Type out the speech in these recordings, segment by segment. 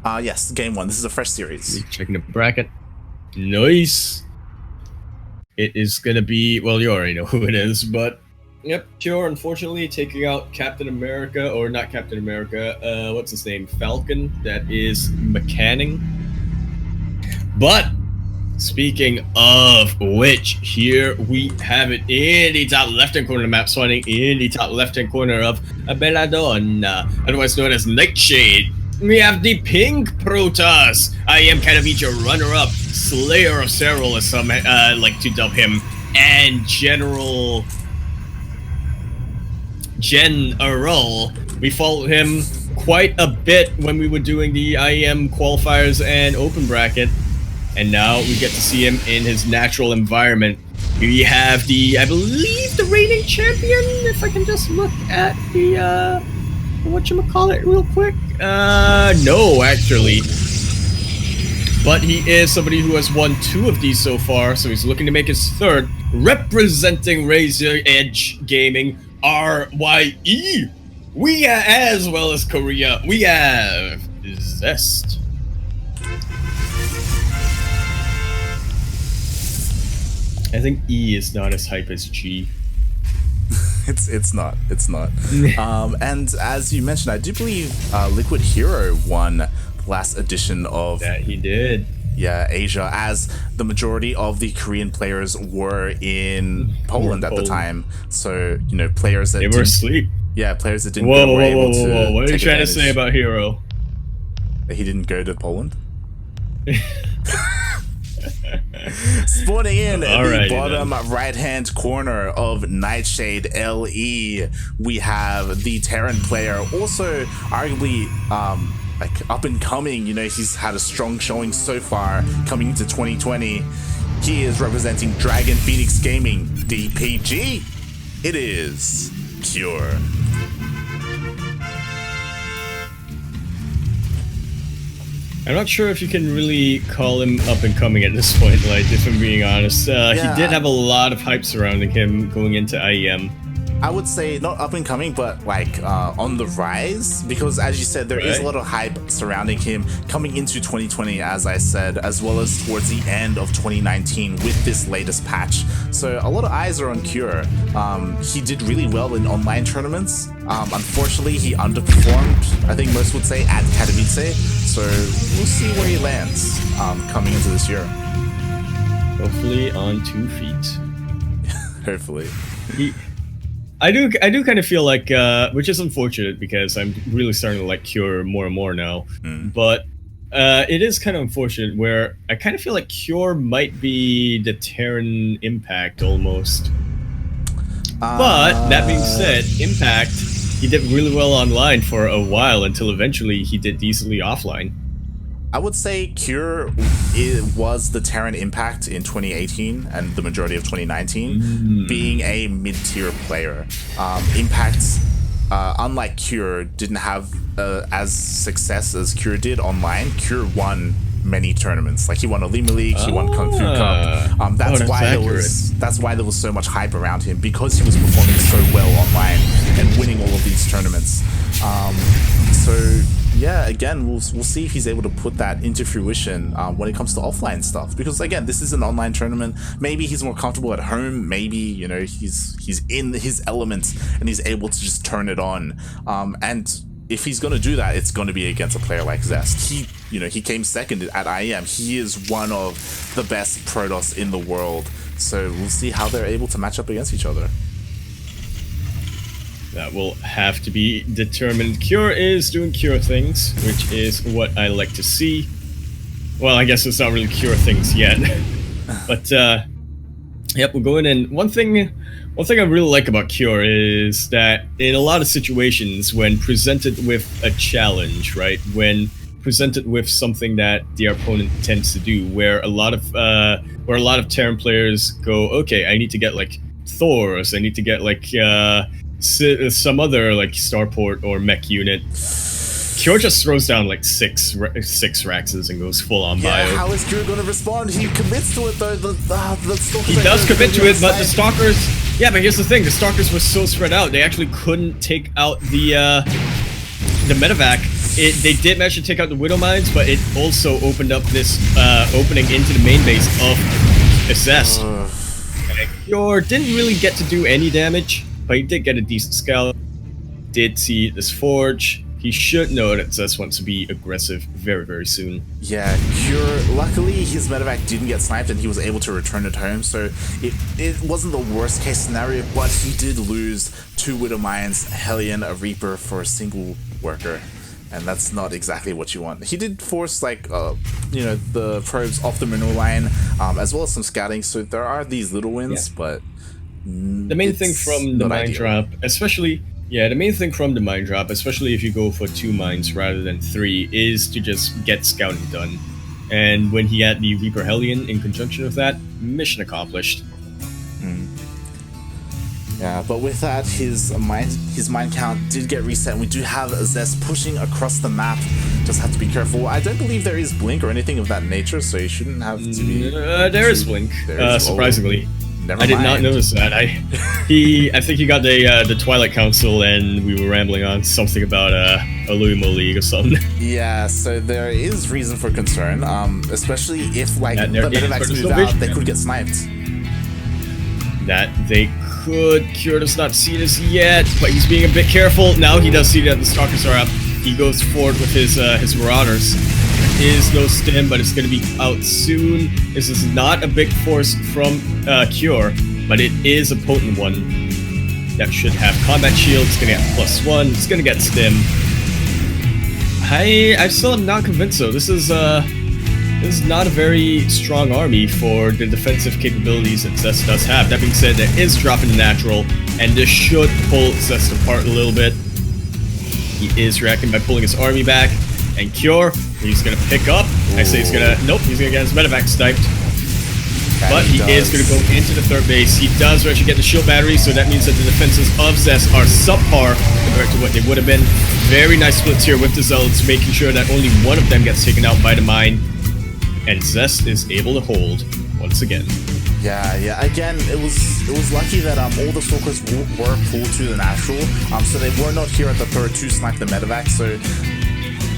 Yes, game one. This is a fresh series. Checking the bracket. Nice. It is gonna be, well, you already know who it is, but yep, Pure unfortunately taking out Captain America, or not Captain America, what's his name? Falcon, that is Mechanic. But speaking of which, here we have it in the top left-hand corner of the map, spawning in the top left-hand corner of Belladonna, otherwise known as Nightshade. We have the Pink Protoss. I am Katowice runner-up, Slayer of Serral, as some like to dub him, and General. We followed him quite a bit when we were doing the IEM qualifiers and open bracket. And now we get to see him in his natural environment. Here you have the, I believe, the reigning champion, if I can just look at the, whatchamacallit real quick. No, actually. But he is somebody who has won 2 of these so far, so he's looking to make his 3rd. Representing Razor Edge Gaming, RYE. We, as well as Korea, we have Zest. I think E is not as hype as G. It's not. And as you mentioned, I do believe Liquid Hero won the last edition of that. He did. Yeah, Asia, as the majority of the Korean players were in Poland at the time. So players that they were asleep. Yeah, players that didn't go were able to. What are you trying to say about Hero? That he didn't go to Poland. Spawning in the bottom right-hand corner of Nightshade LE, we have the Terran player, also arguably like up and coming. He's had a strong showing so far coming into 2020. He is representing Dragon Phoenix Gaming, DPG. It is Pure. I'm not sure if you can really call him up and coming at this point, like, if I'm being honest. He did have a lot of hype surrounding him going into IEM. I would say not up and coming, but like on the rise, because as you said, there is a lot of hype surrounding him coming into 2020, as I said, as well as towards the end of 2019 with this latest patch. So a lot of eyes are on Cure. He did really well in online tournaments. Unfortunately, he underperformed, I think most would say, at Katowice. So we'll see where he lands coming into this year. Hopefully on 2 feet. Hopefully. I do kind of feel like, which is unfortunate because I'm really starting to like Cure more and more now, but it is kind of unfortunate where I kind of feel like Cure might be the Terran Impact almost. But that being said, Impact, he did really well online for a while until eventually he did decently offline. I would say Cure was the Terran Impact in 2018 and the majority of 2019, being a mid-tier player. Impact, unlike Cure, didn't have as success as Cure did online. Cure won many tournaments. Like, he won Olima League, he won Kung Fu Cup. That's why there was so much hype around him, because he was performing so well online and winning all of these tournaments. So yeah, again, we'll see if he's able to put that into fruition when it comes to offline stuff. Because again, this is an online tournament. Maybe he's more comfortable at home. Maybe he's in his element and he's able to just turn it on. And if he's going to do that, it's going to be against a player like Zest. He came second at IEM. He is one of the best Protoss in the world. So we'll see how they're able to match up against each other. That will have to be determined. Cure is doing Cure things, which is what I like to see. Well, I guess it's not really Cure things yet. But, yep, we're going in. One thing I really like about Cure is that in a lot of situations, when presented with a challenge, right, when presented with something that the opponent tends to do, where a lot of Terran players go, okay, I need to get like Thors, I need to get like some other like starport or mech unit. Cure just throws down like six Raxes and goes full on bio. Yeah, how is Cure gonna respond? He commits to it though. He does commit to it, but the Stalkers... Yeah, but here's the thing, the Stalkers were so spread out, they actually couldn't take out the medevac they did manage to take out the Widow Mines, but it also opened up this opening into the main base of Zest. Yor didn't really get to do any damage, but he did get a decent scout. Did see this forge. He should know that Zest wants to be aggressive very, very soon. Yeah, Cure, luckily his medevac didn't get sniped and he was able to return it home, so it wasn't the worst case scenario, but he did lose 2 Widow Mines, Hellion, a Reaper for a single worker, and that's not exactly what you want. He did force, like, you know, the probes off the mineral line, as well as some scouting, so there are these little wins, but the main thing from the mine drop, especially... Yeah, the main thing from the mine drop, especially if you go for 2 mines rather than 3, is to just get scouting done. And when he had the Reaper Hellion in conjunction with that, mission accomplished. Yeah, but with that, his mine count did get reset, and we do have Zest pushing across the map. Just have to be careful. I don't believe there is blink or anything of that nature, so you shouldn't have to be... there is blink, surprisingly. Never I did mind. not notice that. I think he got the Twilight Council, and we were rambling on something about a Lumo League or something. Yeah, so there is reason for concern, especially if like the medevacs move out, they could get sniped. That they could. Cure does not see this yet, but he's being a bit careful. Now he does see that the Stalkers are up. He goes forward with his Marauders. There is no stim, but it's going to be out soon. This is not a big force from Cure, but it is a potent one that should have combat shield. It's going to get +1. It's going to get stim. I still am not convinced though. This is not a very strong army for the defensive capabilities that Zest does have. That being said, there is drop in the natural, and this should pull Zest apart a little bit. He is reacting by pulling his army back, and Cure, he's gonna pick up. I say he's gonna, nope, he's gonna get his medevac sniped. But he is gonna go into the third base. He does actually get the shield battery, so that means that the defenses of Zest are subpar compared to what they would have been. Very nice splits here with the Zealots, making sure that only one of them gets taken out by the mine. And Zest is able to hold once again. Yeah. Again, it was lucky that all the Stalkers were pulled to the natural, so they were not here at the third to snipe the medevac. So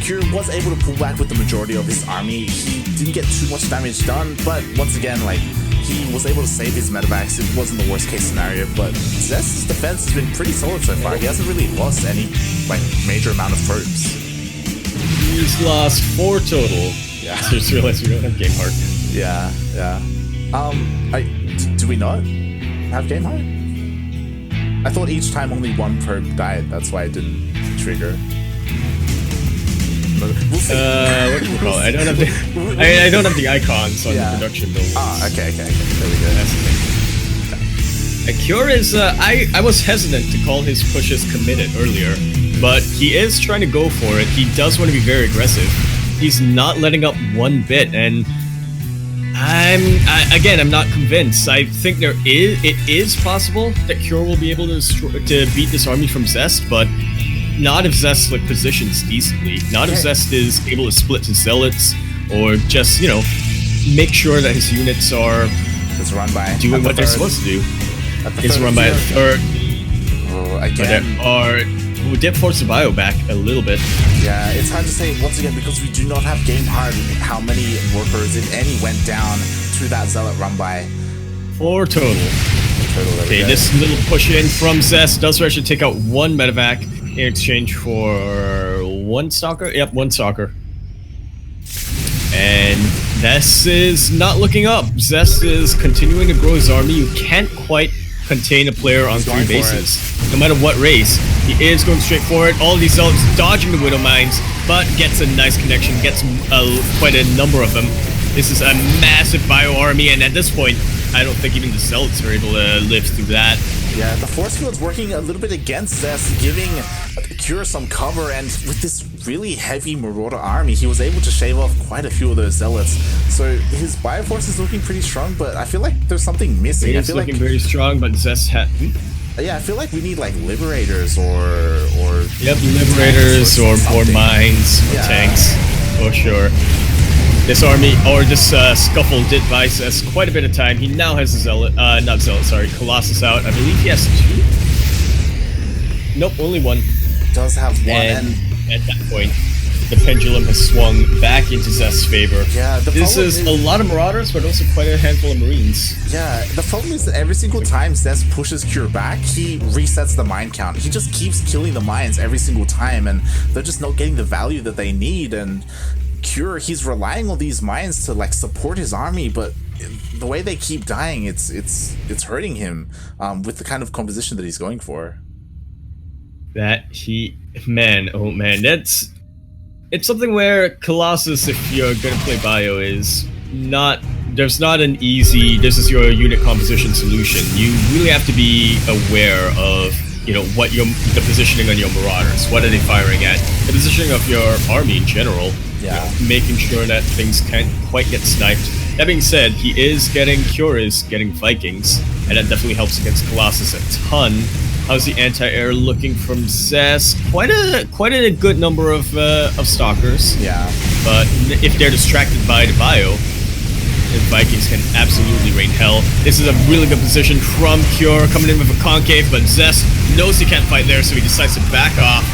Cure was able to pull back with the majority of his army. He didn't get too much damage done, but once again, like, he was able to save his medevacs. It wasn't the worst case scenario, but Zest's defense has been pretty solid so far. He hasn't really lost any like major amount of probes. He's lost 4 total. Yeah. I just realized we don't have game heart. Yeah. Do we not have game heart? I thought each time only 1 probe died. That's why it didn't trigger. We'll see. What do you call it? I don't have the I don't have the icons on the production build. Okay. There we go. That's the thing. Cure is I was hesitant to call his pushes committed earlier, but he is trying to go for it. He does want to be very aggressive. He's not letting up one bit, and I'm not convinced. I think it is possible that Cure will be able to beat this army from Zest, but not if Zest like positions decently. Not if Zest is able to split his Zealots, or just, you know, make sure that his units are doing what they're supposed to do. It's run by the third. We did force the bio back a little bit. Yeah, it's hard to say once again because we do not have game hard how many workers, if any, went down to that Zealot run by. 4 total. Okay, this little push in from Zest does actually take out 1 medevac in exchange for 1 stalker. Yep, 1 stalker. And this is not looking up. Zest is continuing to grow his army. You can't quite contain a player on 3 bases, no matter what race. He is going straight for it. All these Zealots dodging the Widow Mines, but gets a nice connection, gets quite a number of them. This is a massive bio army, and at this point, I don't think even the Zealots are able to live through that. Yeah, the force field's working a little bit against Zest, giving Cure some cover, and with this really heavy Marauder army, he was able to shave off quite a few of those Zealots. So his Bioforce is looking pretty strong, but I feel like there's something missing. It's looking very strong, but Zest had... Yeah, I feel like we need like Liberators or Yep, Liberators or more mines or tanks, for sure. This army, or this Scuffle did buy Zest quite a bit of time. He now has a Zealot, not Zealot, sorry, Colossus out. I believe he has 2? Nope, only 1. Does have 1, and at that point, the pendulum has swung back into Zest's favor. Yeah, this is a lot of Marauders, but also quite a handful of Marines. Yeah, the problem is that every single time Zest pushes Cure back, he resets the mine count. He just keeps killing the mines every single time, and they're just not getting the value that they need. And Cure, he's relying on these mines to like support his army, but the way they keep dying, it's hurting him with the kind of composition that he's going for. Man, oh man, it's something where Colossus, if you're gonna play bio, is not. There's not an easy, this is your unit composition solution. You really have to be aware of, you know, what the positioning on your Marauders. What are they firing at? The positioning of your army in general. Yeah. You know, making sure that things can't quite get sniped. That being said, Cure is getting Vikings, and that definitely helps against Colossus a ton. How's the anti-air looking from Zest? Quite a good number of stalkers. Yeah. But if they're distracted by the bio, the Vikings can absolutely rain hell. This is a really good position from Cure, coming in with a concave, but Zest knows he can't fight there, so he decides to back off.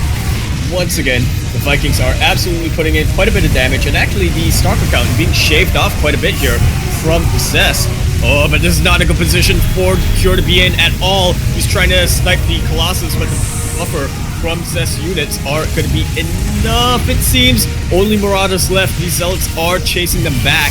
Once again, the Vikings are absolutely putting in quite a bit of damage, and actually the stalker count being shaved off quite a bit here from Zest. Oh, but this is not a good position for Cure to be in at all. He's trying to snipe the Colossus, but the buffer from Zest units aren't going to be enough, it seems. Only Marauders left. These Zealots are chasing them back.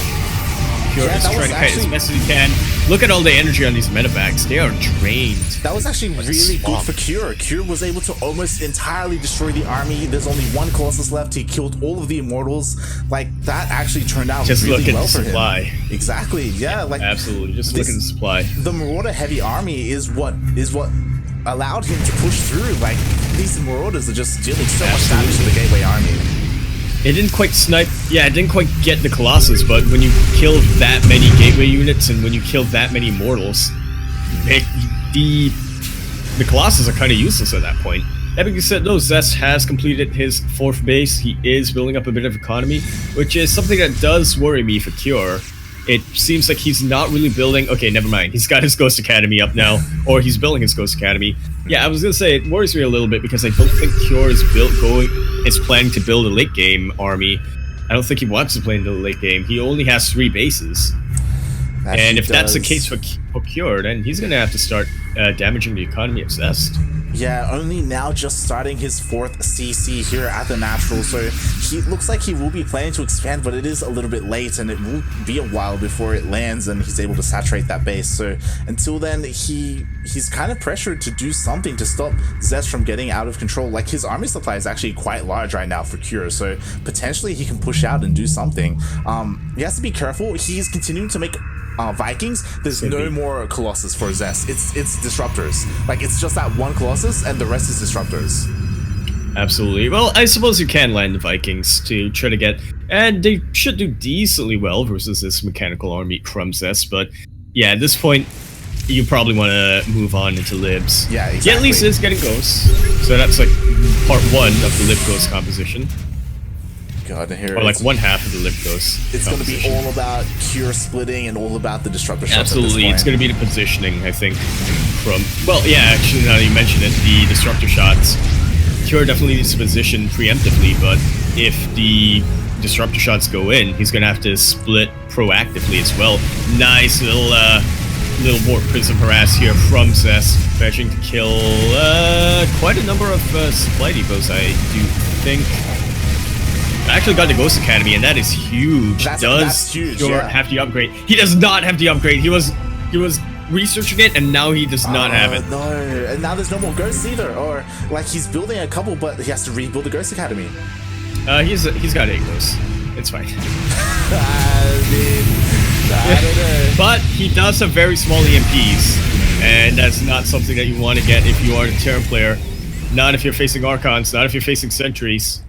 Cure is trying to kite as best as he can. Look at all the energy on these medevacs. They are drained. That was actually really good for Cure. Cure was able to almost entirely destroy the army. There's only one Colossus left. He killed all of the Immortals. Like, that actually turned out really well for him. Exactly. Yeah. Like, absolutely. Just look at the supply. The Marauder heavy army is what allowed him to push through. Like, these Marauders are just dealing so much damage to the Gateway army. It didn't quite snipe, yeah, it didn't quite get the Colossus, but when you kill that many Gateway units and when you kill that many Mortals, the Colossus are kind of useless at that point. That being said, though, Zest has completed his 4th base. He is building up a bit of economy, which is something that does worry me for Cure. It seems like he's not really building... Okay, never mind. He's got his Ghost Academy up now, or he's building his Ghost Academy. Yeah, I was gonna say, it worries me a little bit because I don't think Cure is planning to build a late game army. I don't think he wants to play in the late game. He only has 3 bases. And if that's the case for Cure, then he's gonna have to start damaging the economy of Zest. Yeah, only now just starting his 4th CC here at the Natural, so he looks like he will be planning to expand, but it is a little bit late, and it will be a while before it lands and he's able to saturate that base. So until then, he's kind of pressured to do something to stop Zest from getting out of control. Like, his army supply is actually quite large right now for Cure, so potentially he can push out and do something. He has to be careful. He's continuing to make Vikings. There's no more Colossus for Zest. It's Disruptors. Like, it's just that one Colossus and the rest is Disruptors. Absolutely. Well, I suppose you can land the Vikings to try to get, and they should do decently well versus this mechanical army from Zest, but yeah, at this point you probably want to move on into Libs. Yeah, exactly. At least it's getting Ghosts, so that's like part 1 of the Lib Ghost composition. God, here or like one half of the Lib Ghost. It's going to be all about Cure splitting and all about the Disruptor shots. Absolutely, it's going to be the positioning, I think, from... Well, yeah, actually, now that you mention it, the Disruptor shots. Cure definitely needs to position preemptively, but if the Disruptor shots go in, he's going to have to split proactively as well. Nice little Warp Prism harass here from Zest, managing to kill quite a number of supply depots, I do think. I actually got the Ghost Academy, and that is huge. That's huge, Cure have the upgrade? He does not have the upgrade. He was researching it, and now he does not have it. No, and now there's no more Ghosts either. Or, like, he's building a couple, but he has to rebuild the Ghost Academy. He's got 8 Ghosts. It's fine. I mean, I don't know. But he does have very small EMPs, and that's not something that you want to get if you are a Terran player. Not if you're facing Archons, not if you're facing Sentries.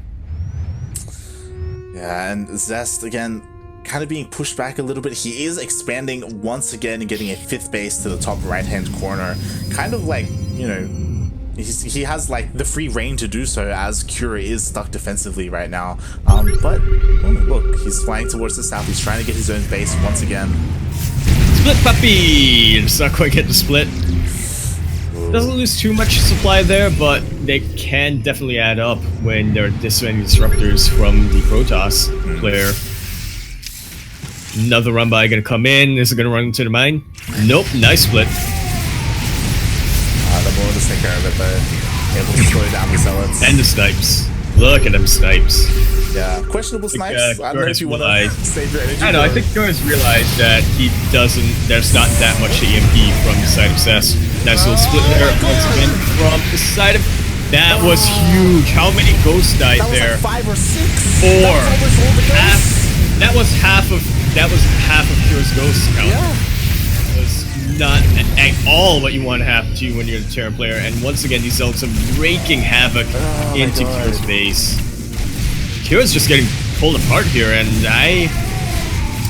Yeah, and Zest, again, kind of being pushed back a little bit. He is expanding once again and getting a 5th base to the top right-hand corner. Kind of like, you know, he has, like, the free reign to do so as Cure is stuck defensively right now. But, oh, look, he's flying towards the south. He's trying to get his own base once again. Split puppy! It's not quite get the split. Doesn't lose too much supply there, but they can definitely add up when there are this many disruptors from the Protoss player. Another run by gonna come in. Is it gonna run into the mine? Nope, nice split. The bullet will take care of it though. Able to slow down the Zealots. And the snipes. Look at them snipes. Yeah, questionable snipes. I don't know if you want to save your energy. I know, I think Kyo has realized that he doesn't, there's not that much EMP from the side of Zest. Nice little split there once again from the side of... That was huge. How many ghosts died there? Like 5 or 6. 4. That was half of Kyo's ghost count. Yeah. It was not at all what you want to happen to you when you're the Terran player. And once again, these Zealots are raking havoc into Kyo's base. Kyo's just getting pulled apart here, and I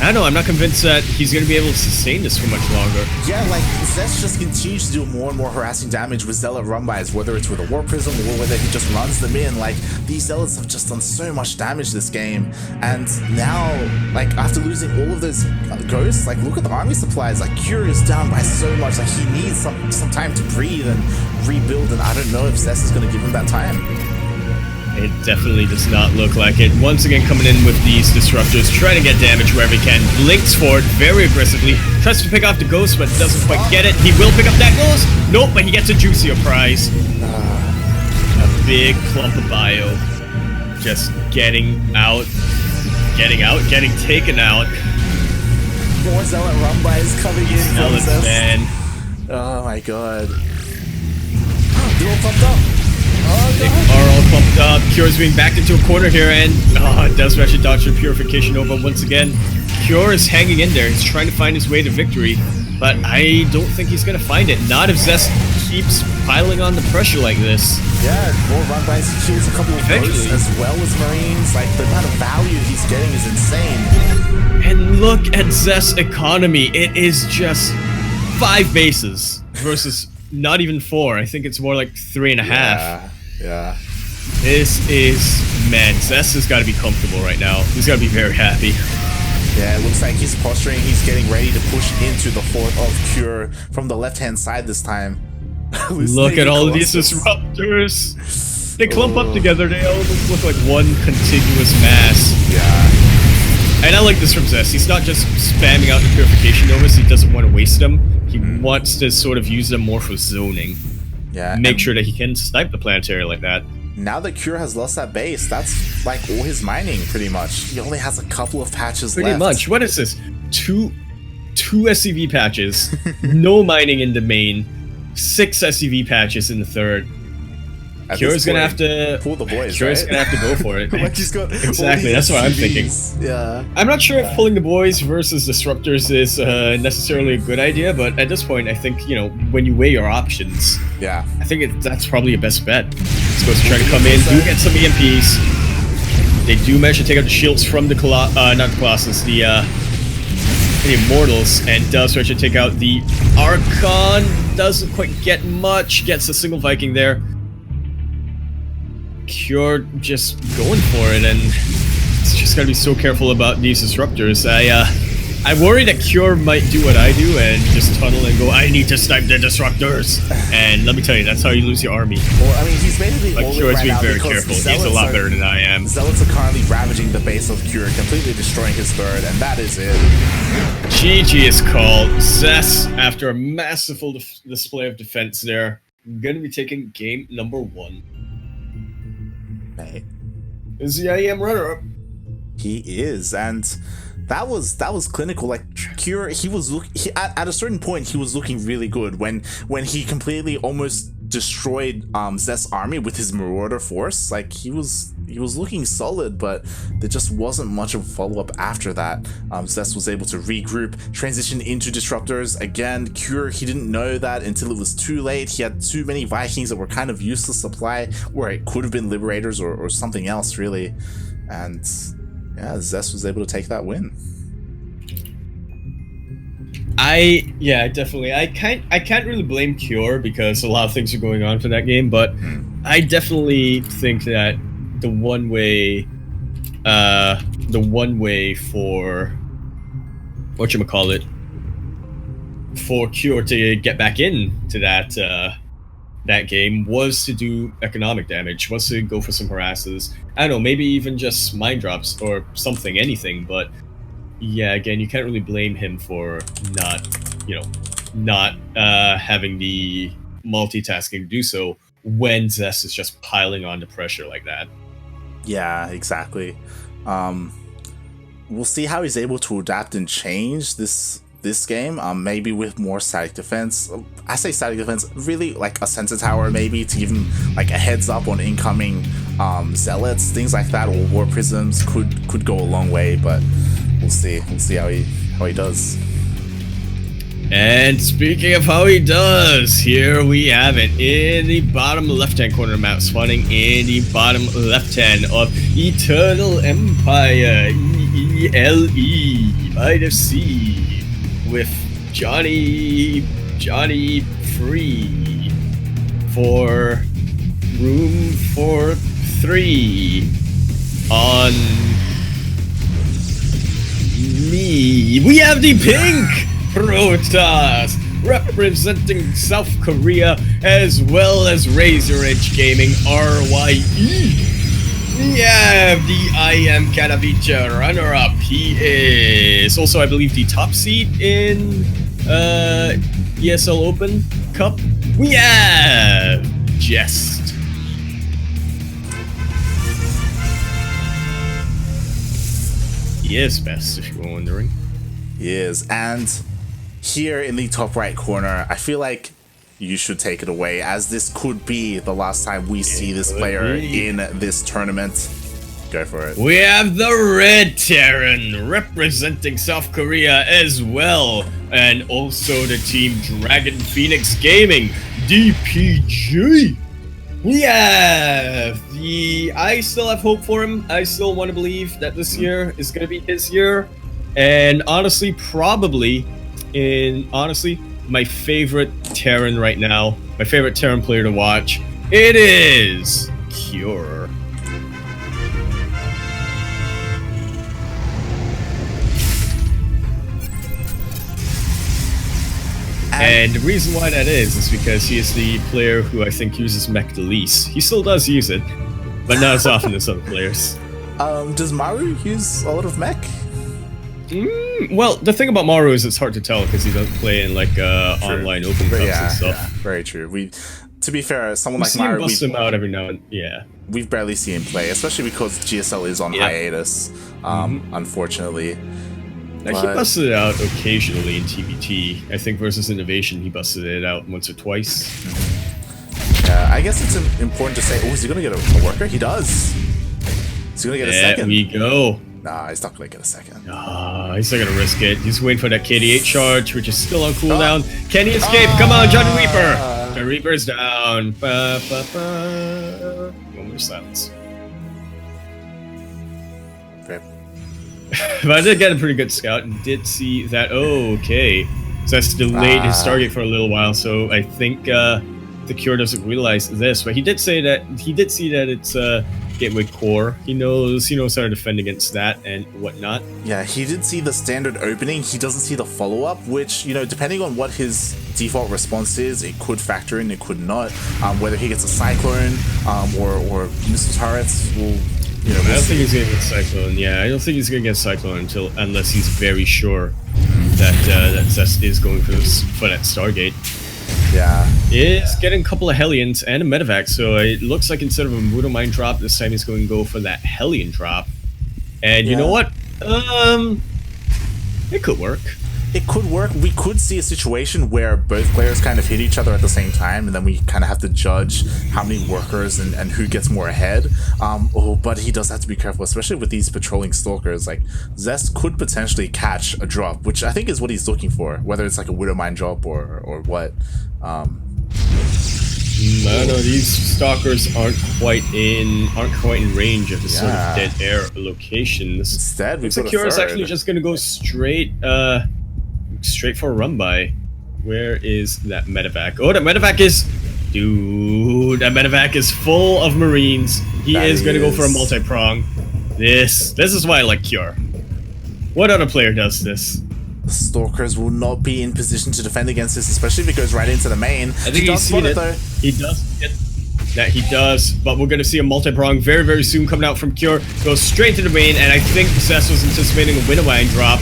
don't know, I'm not convinced that he's going to be able to sustain this for much longer. Yeah, like, Zest just continues to do more and more harassing damage with Zealot run-bys, whether it's with a War Prism or whether he just runs them in. Like, these Zealots have just done so much damage this game, and now, like, after losing all of those ghosts, like, look at the army supplies. Like, Cure is down by so much, like, he needs some time to breathe and rebuild, and I don't know if Zest is going to give him that time. It definitely does not look like it. Once again, coming in with these disruptors, trying to get damage wherever he can. Blinks forward very aggressively. Tries to pick off the ghost, but doesn't quite get it. He will pick up that ghost. Nope, but he gets a juicier prize. A big clump of bio. Just getting taken out. More Zealot run-bys coming in. Zealots, man. Oh my god. They're all pumped up. They are all clumped up. Cure's being backed into a corner here, and does actually dodge the purification over once again. Cure is hanging in there. He's trying to find his way to victory, but I don't think he's going to find it. Not if Zest keeps piling on the pressure like this. Yeah, more run-bys. He kills a couple of ghosts as well as Marines. Like, the amount of value he's getting is insane. And look at Zest's economy. It is just 5 bases versus not even 4. I think it's more like 3.5. Yeah. This is, man, Zest has got to be comfortable right now. He's got to be very happy. Yeah, it looks like he's posturing. He's getting ready to push into the fort of Cure from the left-hand side this time. Look at all of these disruptors. They clump up together. They almost look like one contiguous mass. Yeah. And I like this from Zest. He's not just spamming out the purification novas. He doesn't want to waste them. He wants to sort of use them more for zoning. Yeah. Make sure that he can snipe the planetary like that. Now that Cure has lost that base, that's like all his mining pretty much. He only has a couple of patches left. Pretty much. What is this? Two SCV patches, no mining in the main, 6 SCV patches in the third. Cure's gonna have to pull the boys. Cure's gonna have to go for it. Like he's got exactly. That's what I'm thinking. Yeah. I'm not sure if pulling the boys versus disruptors is necessarily a good idea, but at this point, I think when you weigh your options, yeah, I think that's probably your best bet. He's supposed to try to come in, do get some EMPs. They do manage to take out the shields from the not the Colossus, the Immortals, and does try to take out the Archon. Doesn't quite get much. Gets a single Viking there. Cure just going for it, and it's just gotta be so careful about these disruptors. I worry that Cure might do what I do and just tunnel and go, I need to snipe the disruptors. And let me tell you, that's how you lose your army. Well, I mean, he's basically but Cure's being very careful. He's a lot better than I am. Zealots are currently ravaging the base of Cure, completely destroying his third, and that is it. GG is called. Zest, after a masterful display of defense there, gonna be taking game number 1. Is the IEM runner-up? He is, and that was clinical. Like Cure, at a certain point he was looking really good when he completely almost destroyed Zest's army with his Marauder force. Like he was looking solid, but there just wasn't much of a follow-up after that. Zest was able to regroup, transition into disruptors again. Cure, he didn't know that until it was too late. He had too many Vikings that were kind of useless supply, where it could have been Liberators or something else really. And yeah, Zest was able to take that win. Definitely. I can't really blame Cure because a lot of things are going on for that game, but I definitely think that the one way for whatchamacallit, for Cure to get back into that that game was to do economic damage, was to go for some harasses. I don't know, maybe even just mind drops or something, anything. But yeah, again, you can't really blame him for not, not having the multitasking to do so when Zest is just piling on the pressure like that. Yeah, exactly. We'll see how he's able to adapt and change this game. Maybe with more static defense. I say static defense, really like a center tower, maybe to give him like a heads up on incoming zealots, things like that, or war prisms could go a long way. But we'll see. We'll see how he does. And speaking of how he does, here we have it in the bottom left-hand corner of map, spawning in the bottom left-hand of Eternal Empire, EELE, by the sea, with Johnny Free for room for 3 on me. We have the pink Protoss representing South Korea, as well as Razor Edge Gaming, RYE. We have the I Am Katowice runner-up. He is also, I believe, the top seed in ESL Open Cup. We have Zest. He is best, if you were wondering. He is, and here in the top right corner, I feel like you should take it away, as this could be the last time we see this player in this tournament. Go for it. We have the Red Terran representing South Korea as well, and also the team Dragon Phoenix Gaming, DPG. We have I still have hope for him. I still want to believe that this year is going to be his year. And honestly, my favorite Terran right now, my favorite Terran player to watch, it is Cure. And the reason why that is because he is the player who I think uses mech the least. He still does use it, but not as often as other players. Does Maru use a lot of mech? Well, the thing about Maru is it's hard to tell because he doesn't play in like online open cups and stuff. Yeah, very true. To be fair, someone like Maru, Maru, bust him out every now and we've barely seen him play, especially because GSL is on hiatus. Unfortunately. Now, he busted it out occasionally in TBT. I think versus Innovation, he busted it out once or twice. Yeah, I guess it's important to say, is he going to get a worker? He does. He's going to get a second. There we go. Nah, he's not going to get a second. He's not going to risk it. He's waiting for that KD8 charge, which is still on cooldown. Can he escape? Come on, Johnny Reaper! The Reaper's down. Moment of silence. Okay. But I did get a pretty good scout and did see that. Okay. So that's delayed his Stargate for a little while, so I think the Cure doesn't realize this. But he did see that it's Gateway Core. He knows how to defend against that and whatnot. Yeah, he did see the standard opening. He doesn't see the follow-up, which, depending on what his default response is, it could factor in, it could not. Whether he gets a Cyclone or missile turrets will... I don't think he's gonna get Cyclone. Yeah, I don't think he's gonna get Cyclone unless he's very sure that Zest is going for that Stargate. Yeah. Is getting a couple of Hellions and a Medevac, so it looks like instead of a Mudo Mine drop, this time he's going to go for that Hellion drop. And you know what? It could work. It could work. We could see a situation where both players kind of hit each other at the same time, and then we kind of have to judge how many workers and who gets more ahead. But he does have to be careful, especially with these patrolling stalkers. Like, Zest could potentially catch a drop, which I think is what he's looking for, whether it's like a Widow Mine drop or what. No, these stalkers aren't quite in range of the sort of dead air locations. Instead, we've got Secure is actually just going to go straight for a run by. Where is that Medevac? Oh, that Medevac is... Dude, that Medevac is full of Marines. He is going to go for a multi-prong. This is why I like Cure. What other player does this? The Stalkers will not be in position to defend against this, especially if it goes right into the main. I think he's seen it. Though. He does get that. He does, but we're going to see a multi-prong very, very soon coming out from Cure. Goes straight to the main, and I think Zest was anticipating a Winnowang drop,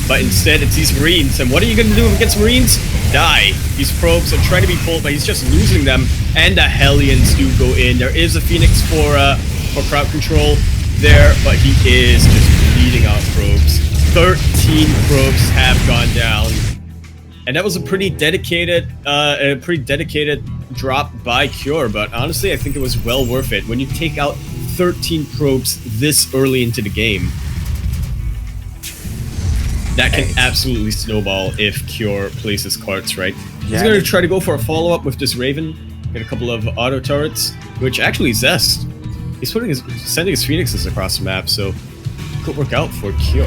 but instead it's these Marines. And what are you going to do against Marines? Die. These probes are trying to be pulled, but he's just losing them. And the Hellions do go in. There is a Phoenix for crowd control there, but he is just beating out probes. 13 probes have gone down, and that was a pretty dedicated drop by Cure. But honestly, I think it was well worth it when you take out 13 probes this early into the game. That can absolutely snowball if Cure plays his cards right. He's going to try to go for a follow-up with this Raven, get a couple of auto turrets, which actually Zest. He's sending his Phoenixes across the map, so could work out for Cure.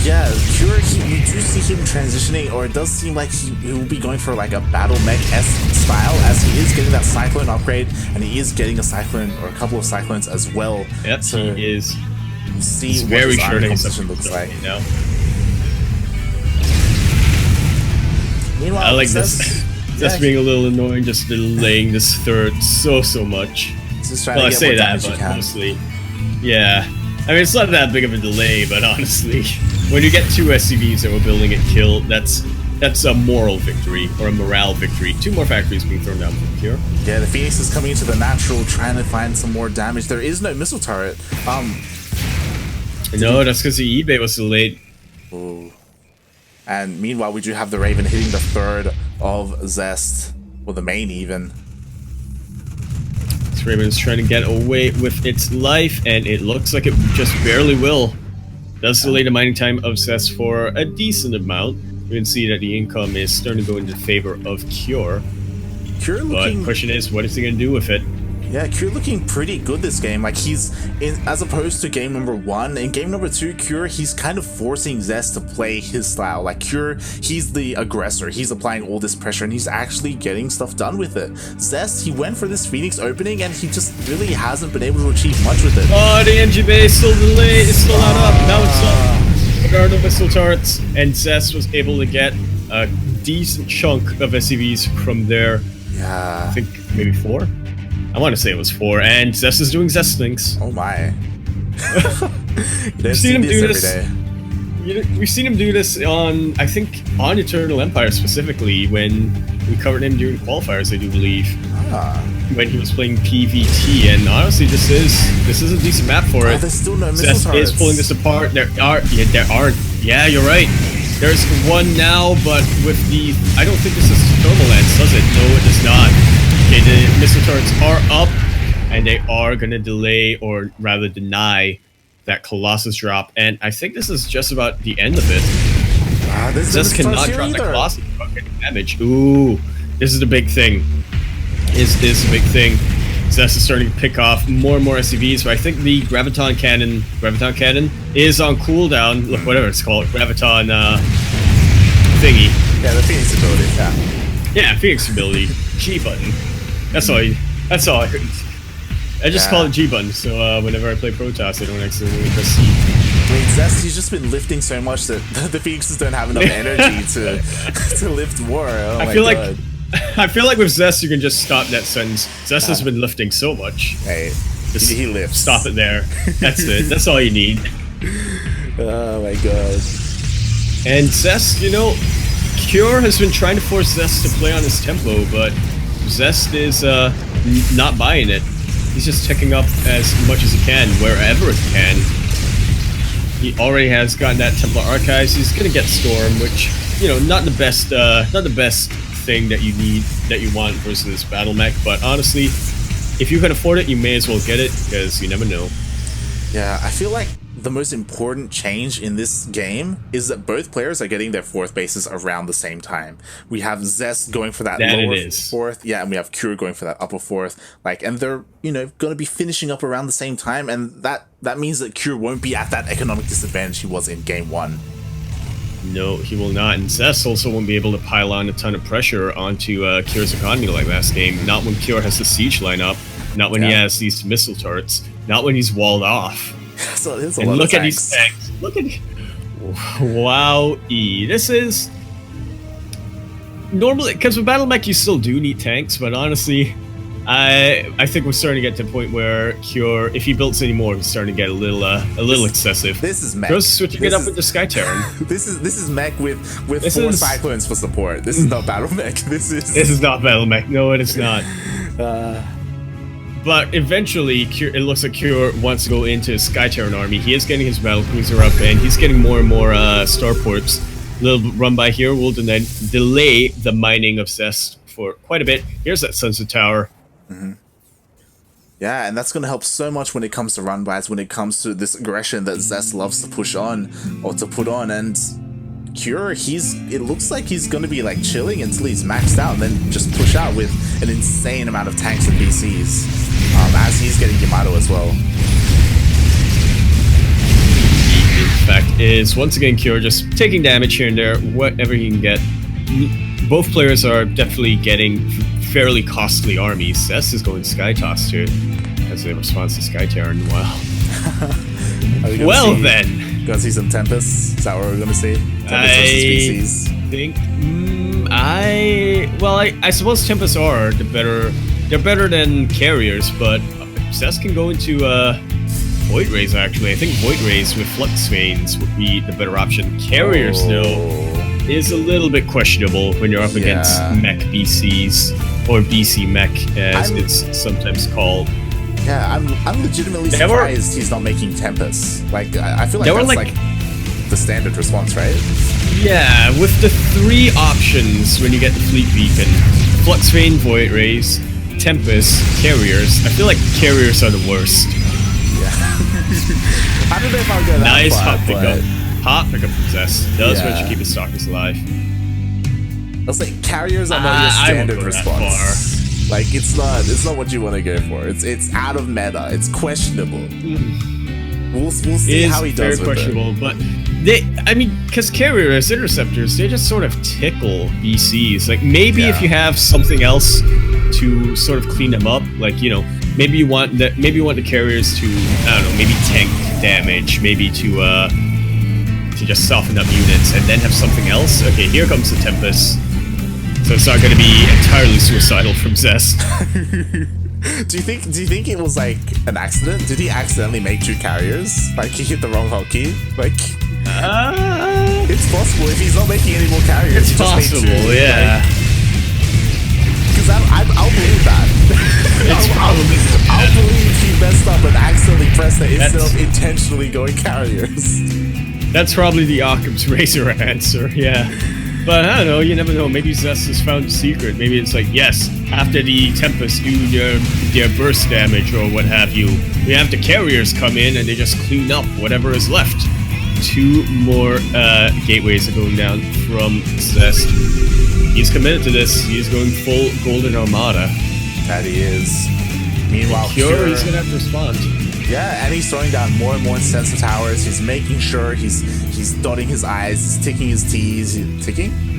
Yeah, Cure, you do see him transitioning, or it does seem like he will be going for like a battle mech-esque style, as he is getting that Cyclone upgrade, and he is getting a Cyclone, or a couple of Cyclones as well. Yep, so he is. See he's what very his sure composition looks like. You know? Meanwhile, I like this. Just being a little annoying, just delaying this third so much. Well, I say that, but mostly, yeah. I mean, it's not that big of a delay, but honestly, when you get 2 SCVs that were building at kill, that's a moral victory, or a morale victory. 2 more factories being thrown down from Cure. Yeah, the Phoenix is coming into the natural, trying to find some more damage. There is no missile turret. No, that's because the eBay was delayed. Ooh. And meanwhile, we do have the Raven hitting the third of Zest, or the main even. This Raven is trying to get away with its life, and it looks like it just barely will. Does delay the mining time of Zest for a decent amount. You can see that the income is starting to go into favor of Cure. Cure looking... But the question is, what is he going to do with it? Yeah, Cure looking pretty good this game. Like, he's in, as opposed to game number 1. In game number 2, Cure, he's kind of forcing Zest to play his style. Like, Cure, he's the aggressor. He's applying all this pressure, and he's actually getting stuff done with it. Zest, he went for this Phoenix opening, and he just really hasn't been able to achieve much with it. Oh, the NG base still delayed. It's still not up. Now it's up. There are no missile turrets, and Zest was able to get a decent chunk of SCVs from there. Yeah. I think maybe 4? I want to say it was 4, and Zest is doing Zest things. Oh my. We've seen him do this every day. We've seen him do this on, I think, on Eternal Empire specifically, when we covered him during qualifiers, I do believe. When he was playing PvT, and honestly, this is a decent map for it. There's still no missile Zest turrets. is pulling this apart. There are. Yeah, you're right. There's one now, but with the, I don't think this is Thermal Lance, does it? No, it does not. Okay, the missile turrets are up, and they are going to delay, or rather deny, that Colossus drop. And I think this is just about the end of it. Zest cannot drop the Colossus without getting damage. Ooh, this is the big thing. Is the big thing. Zest is starting to pick off more and more SCVs, but I think the Graviton Cannon is on cooldown. Look, whatever it's called, Graviton thingy. Yeah, the Phoenix ability, Yeah, Phoenix ability. G button. That's all I heard. I just call it G button, so whenever I play Protoss, I don't accidentally press C. Wait, Zest, he's just been lifting so much that the Phoenixes don't have enough energy to lift more. Oh my God. I feel like with Zest, you can just stop that sentence. Zest has been lifting so much. Hey, just he lifts. Stop it there. That's it. That's all you need. Oh my God. And Zest, you know, Cure has been trying to force Zest to play on his tempo, but Zest is not buying it. He's just checking up as much as he can, wherever he can. He already has gotten that Templar Archives. He's gonna get Storm, which, you know, not the best thing that you need, that you want versus battle mech, but honestly, if you can afford it, you may as well get it, because you never know. Yeah, I feel like the most important change in this game is that both players are getting their 4th bases around the same time. We have Zest going for that lower 4th, yeah, and we have Cure going for that upper 4th, like, and they're, you know, going to be finishing up around the same time, and that means that Cure won't be at that economic disadvantage he was in game 1. No, he will not, and Zest also won't be able to pile on a ton of pressure onto Cure's economy like last game. Not when Cure has the siege lineup, not when he has these missile turrets, not when he's walled off. So and look at these tanks. Wow, E. This is normally because with battle mech you still do need tanks, but honestly, I think we're starting to get to the point where Cure, if he builds any more, it's starting to get a little excessive. This is mech. Just switching it up with the Sky Terran. This is mech with 4 Cyclones for support. This is not battle mech. This is not battle mech. No, it is not. But eventually, it looks like Cure wants to go into his Sky Terran army. He is getting his battle cruiser up, and he's getting more and more starports. A little run by here will then delay the mining of Zest for quite a bit. Here's that sensor tower. Mm-hmm. Yeah, and that's going to help so much when it comes to run bys, when it comes to this aggression that Zest loves to push on or to put on. And Cure, it looks like he's going to be like chilling until he's maxed out and then just push out with an insane amount of tanks and BCs as he's getting Yamato as well. In fact, is once again Cure just taking damage here and there, whatever he can get. Both players are definitely getting fairly costly armies. Zest is going Sky Toss here as a response to Sky Terran. Wow. Well then. Gonna see some Tempests? Is that what we're gonna see? Tempest versus species? I suppose Tempests are they're better than carriers, but Zest can go into Void Rays actually. I think Void Rays with Flux Veins would be the better option. Carriers though is a little bit questionable when you're up against mech BCs, or BC mech as it's sometimes called. Yeah, I'm legitimately surprised he's not making Tempests. Like, I feel like that's like the standard response, right? Yeah, with the 3 options when you get the Fleet Beacon, Flux Vein, Void Rays, Tempest, Carriers. I feel like Carriers are the worst. Yeah. I don't know if I'll go that nice far, hot pickup. Hot pickup from Zest. Does what you keep his stalkers alive. I was like, Carriers are not your standard response. Like, it's not what you want to go for. It's out of meta. It's questionable. We'll see how he does with it. Very questionable, but because Carriers, Interceptors, they just sort of tickle BCs. Like, maybe if you have something else to sort of clean them up, like, you know, maybe you want the Carriers to, I don't know, maybe tank damage, maybe to just soften up units, and then have something else. Okay, here comes the Tempest. So it's not going to be entirely suicidal from Zest. Do you think it was like an accident? Did he accidentally make 2 carriers? Like, he hit the wrong hotkey? Like, it's possible if he's not making any more carriers. It's possible, yeah. Because I'll believe that. I'll believe he messed up and accidentally pressed it instead of intentionally going carriers. That's probably the Occam's razor answer, yeah. But I don't know, you never know. Maybe Zest has found a secret. Maybe it's like, yes, after the Tempest do their burst damage or what have you, we have the Carriers come in and they just clean up whatever is left. 2 more gateways are going down from Zest. He's committed to this. He is going full Golden Armada. That he is. Meanwhile, Cure, he's going to have to respond. Yeah, and he's throwing down more and more sensor towers. He's making sure he's dotting his I's, he's ticking his T's,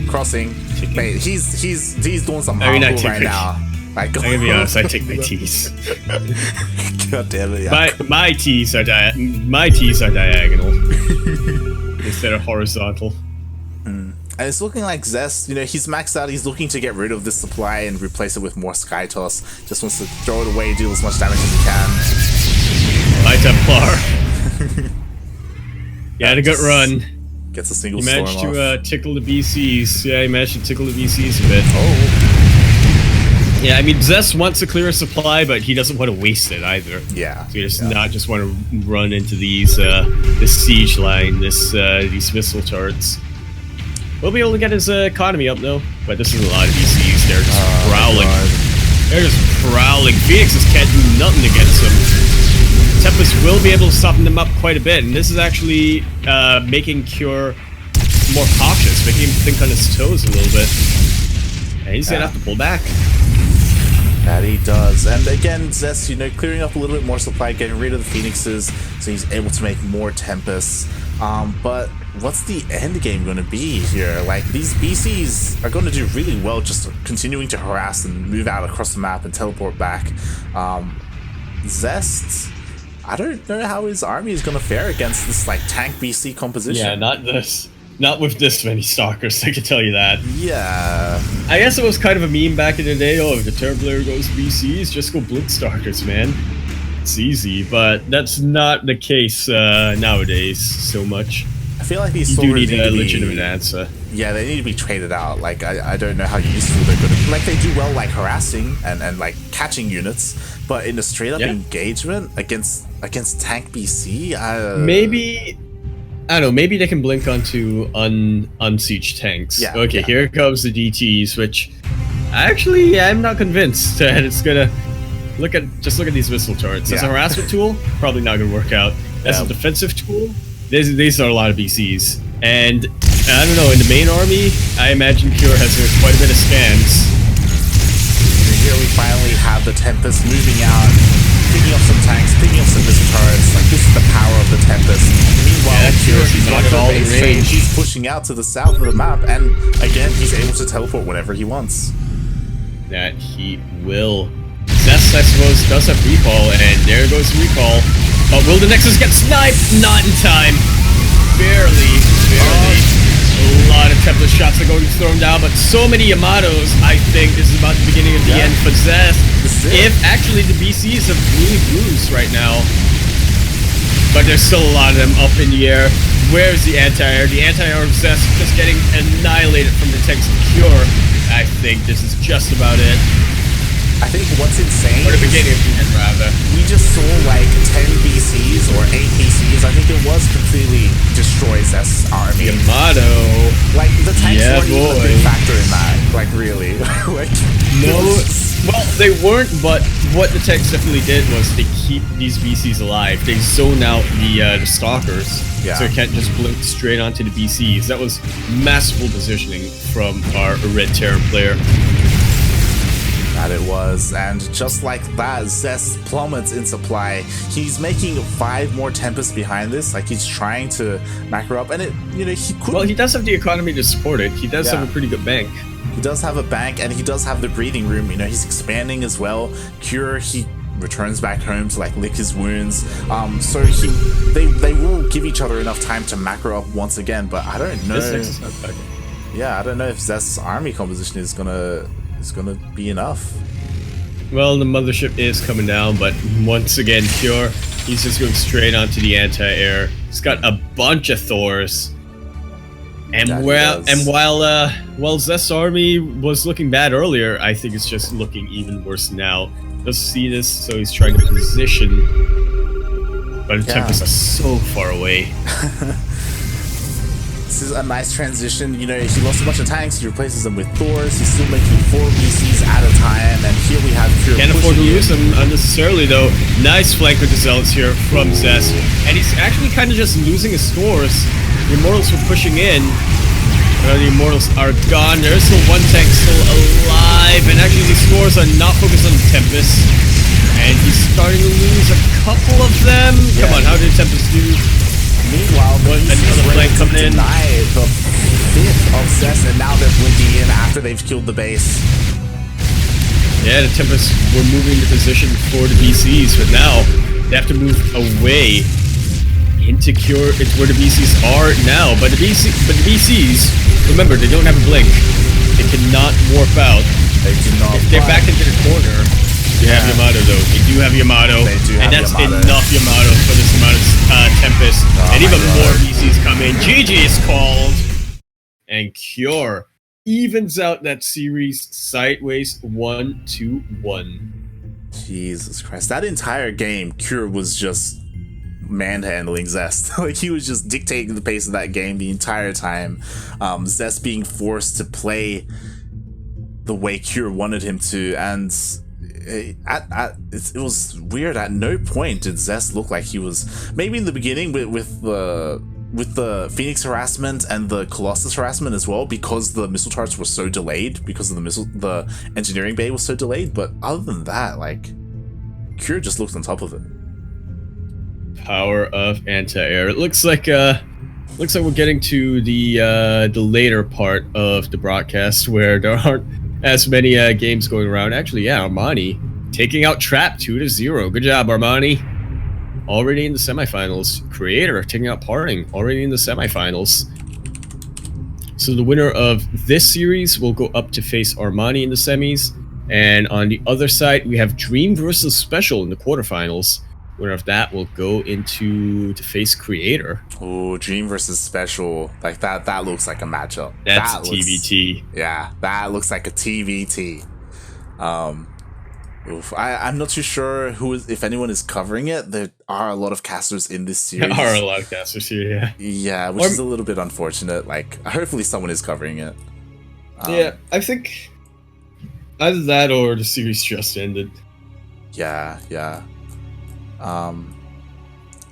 crossing. Mate, he's doing some hardcore right now. Like, I'm gonna be honest, I tick my T's. God damn it! Yeah. My T's are diagonal instead of horizontal. And it's looking like Zest, you know, he's maxed out. He's looking to get rid of this supply and replace it with more Sky Toss. Just wants to throw it away, deal as much damage as he can. My Templar. Yeah, a good run. Gets a single He storm managed off. to tickle the BCs. Yeah, he managed to tickle the BCs a bit. Oh. Yeah, I mean, Zest wants to clear a supply, but he doesn't want to waste it either. Yeah. So he does not just want to run into these, this siege line, these missile turrets. We'll be able to get his economy up, though. But this is a lot of BCs. They're just prowling. They're just prowling. Phoenixes can't do nothing against them. Tempest will be able to soften them up quite a bit, and this is actually making Cure more cautious, making him think on his toes a little bit. And he's gonna have to pull back. That he does. And again, Zest, you know, clearing up a little bit more supply, getting rid of the Phoenixes, so he's able to make more Tempests. But what's the end game going to be here? Like, these BCs are going to do really well just continuing to harass and move out across the map and teleport back. Zest I don't know how his army is gonna fare against this like tank BC composition. Yeah, not this. Not with this many stalkers, I can tell you that. Yeah. I guess it was kind of a meme back in the day. Oh, if the Terran player goes BCs, just go blitz stalkers, man. It's easy, but that's not the case nowadays so much. I feel like these you do need a be, legitimate answer. Yeah, they need to be traded out. Like, I don't know how useful they're going to be. Like, they do well, like, harassing and like, catching units, but in a straight-up engagement against tank BC, maybe... I don't know, maybe they can blink onto unsieged tanks. Yeah, okay, here comes the DTs, which... Actually, I'm not convinced that it's gonna... Just look at these missile turrets. As a harassment tool, probably not gonna work out. As a defensive tool, these are a lot of BCs. And, I don't know, in the main army, I imagine Pure has quite a bit of scans. And here we finally have the Tempest moving out, picking up some tanks, picking up some missile turrets. Like, this is the power of the Tempest. Meanwhile, Pure, he's not at all in range. He's pushing out to the south of the map, and again, he's able to teleport whenever he wants. That he will. Zest, I suppose, does have recall, and there goes recall. But will the Nexus get sniped? Not in time. Barely. A lot of Tempest shots are going to throw him down, but so many Yamatos, I think this is about the beginning of the end for Zest. If actually the BCs have really bruised right now. But there's still a lot of them up in the air. Where's the anti-air? The anti-air of Zest just getting annihilated from the tanks of Cure. I think this is just about it. I think what's insane or the beginning of the end, rather. We just saw like 10 BCs or 8 BCs. I think it was completely destroy Zest's army. Yamato. Like the tanks weren't even a big factor in that. Like really. Like, no. Well, they weren't, but what the tanks definitely did was they keep these BCs alive. They zone out the stalkers, so you can't just blink straight onto the BCs. That was masterful positioning from our Red Terran player. That it was, and just like that, Zest plummets in supply. He's making 5 more Tempests behind this. Like he's trying to macro up, and it, you know, he could. Well, he does have the economy to support it. He does have a pretty good bank. He does have a bank, and he does have the breathing room. You know, he's expanding as well. Cure, he returns back home to like lick his wounds. So they will give each other enough time to macro up once again. But I don't know. Yeah, I don't know if Zest's army composition is gonna be enough. Well, the mothership is coming down, but once again, Pure, he's just going straight onto the anti-air. He's got a bunch of Thors. And while Zest's army was looking bad earlier, I think it's just looking even worse now. Doesn't see this, so he's trying to position. But the Tempests are so far away. This is a nice transition. You know, he lost a bunch of tanks, he replaces them with Thors, he's still making 4 BCs at a time, and here we have Pure. Can't afford to lose them unnecessarily, though. Nice flank with the Zealots here from Zest. And he's actually kind of just losing his scores. The Immortals were pushing in. The Immortals are gone. There's still one tank still alive, and actually these scores are not focused on the Tempest. And he's starting to lose a couple of them. Come on, how did Tempest do? Meanwhile, another flank coming in. Deny the 5th of Zest, and now they're blinking in after they've killed the base. Yeah, the Tempests were moving the position for the BCs, but now they have to move away into where the BCs are now. But the BCs, remember, they don't have a blink. They cannot warp out. They do not. If they're back into the corner, they have Yamato though. They do have Yamato, and that's enough Yamato for this amount of Tempest, and even more BCs come in. GG is called, and Cure evens out that series sideways 1-1. Jesus Christ! That entire game, Cure was just manhandling Zest. Like he was just dictating the pace of that game the entire time. Zest being forced to play the way Cure wanted him to, and it was weird. At no point did Zest look like he was, maybe in the beginning with the Phoenix harassment and the Colossus harassment as well, because the missile turrets were so delayed, because of the engineering bay was so delayed. But other than that, like Cure just looked on top of it. Power of anti-air. It looks like we're getting to the later part of the broadcast where there aren't as many games going around. Actually, yeah, Armani taking out Trap 2-0. Good job, Armani. already in the semifinals. Creator taking out Parting, already in the semifinals. So the winner of this series will go up to face Armani in the semis. And on the other side, we have Dream versus Special in the quarterfinals. Winner of that will go to face Creator. Oh, Dream versus Special. Like that looks like a matchup. That's that a TVT. Yeah, that looks like a TVT. I'm not too sure if anyone is covering it. There are a lot of casters in this series. There are a lot of casters here, yeah. Yeah, which is a little bit unfortunate. Like, hopefully someone is covering it. Yeah, I think either that or the series just ended. Yeah.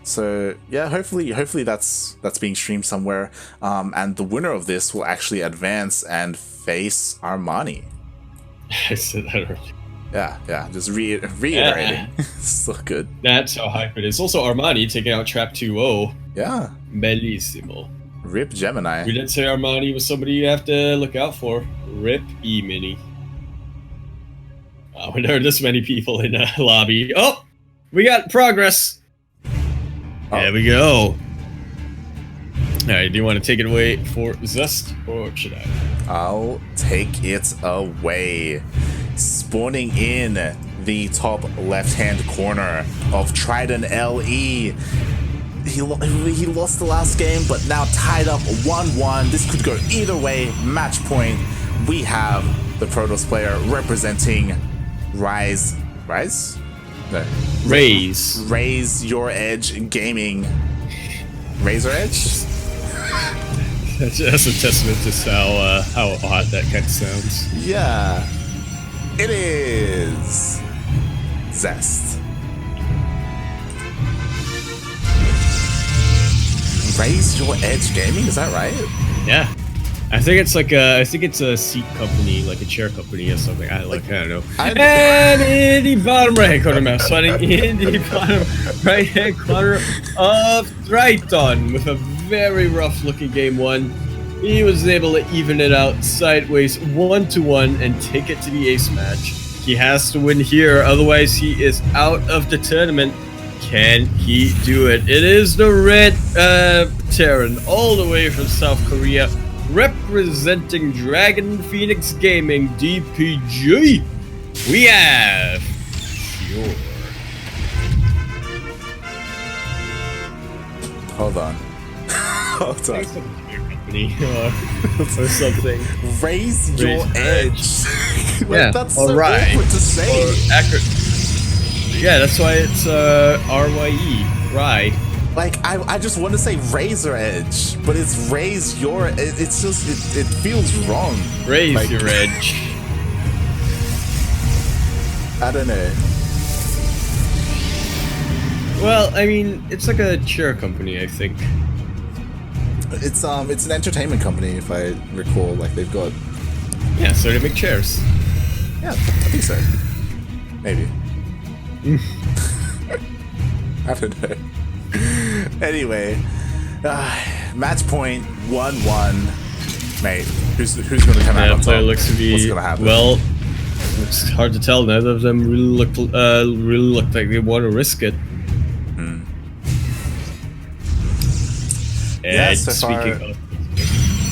So yeah, hopefully that's being streamed somewhere. And the winner of this will actually advance and face Armani. I said that earlier. Yeah, just reiterating. So good. That's how hype it is. Also, Armani taking out Trap 2-0. Yeah. Bellissimo. Rip Gemini. We did say Armani was somebody you have to look out for. Rip E-Mini. When there are this many people in a lobby. Oh! We got progress! There we go. Alright, do you want to take it away for Zest, or should I? I'll take it away. Spawning in the top left-hand corner of Trident LE. He lost the last game, but now tied up 1-1. This could go either way. Match point. We have the Protoss player representing Rise? No. Raise Your Edge Gaming. Razor Edge? That's a testament to how odd that kind of sounds. Yeah. It is Zest. Raise Your Edge Gaming, is that right? Yeah. I think it's like a seat company, like a chair company or something. I don't know. And in the bottom right-hand corner, mouse fighting in the bottom right-hand corner of Triton with a very rough-looking game one. He was able to even it out sideways 1-1 and take it to the ace match. He has to win here, otherwise he is out of the tournament. Can he do it? It is the red Terran all the way from South Korea, representing Dragon Phoenix Gaming DPG. We have Pure. Hold on. Hold on. Or something. Raise your edge. Yeah, that's so awkward to say. Or accurate. Yeah, that's why it's RYE. Rye. Like, I just want to say Razor Edge, but it's Raise Your... It's just... It feels wrong. Raise like, your edge. I don't know. Well, I mean, it's like a chair company, I think. It's an entertainment company, if I recall. Like, they've got... Yeah, so they make chairs. Yeah, I think so. Maybe. I don't know. Anyway, match point 1-1. Mate, who's gonna come out on top? Looks to be, what's gonna happen? Well, it's hard to tell. Neither of them really look like they want to risk it. Yeah, so far,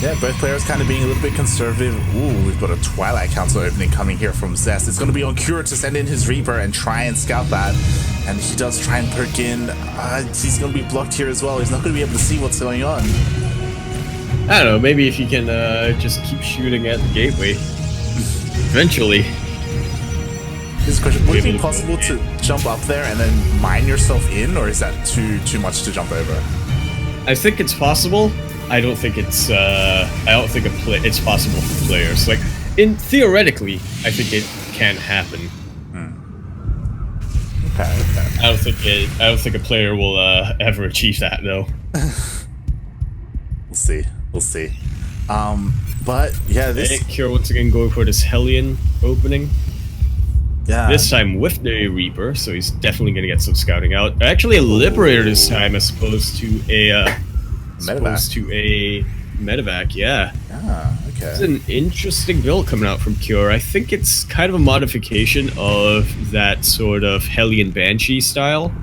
yeah, both players kind of being a little bit conservative. Ooh, we've got a Twilight Council opening coming here from Zest. It's going to be on Cure to send in his Reaper and try and scout that. And he does try and perk in. He's going to be blocked here as well. He's not going to be able to see what's going on. I don't know, maybe if you can just keep shooting at the gateway. Eventually. This question, would it be possible to jump up there and then mine yourself in, or is that too much to jump over? I think it's possible. I don't think it's it's possible for players. Like, theoretically, I think it can happen. Okay. I don't think a player will ever achieve that though. We'll see. But yeah, this Cure once again going for this Hellion opening. Yeah. This time with the Reaper, so he's definitely gonna get some scouting out. Actually, a Liberator this time as opposed to a Medevac. Yeah. Ah, okay. It's an interesting build coming out from Cure. I think it's kind of a modification of that sort of Hellion Banshee style.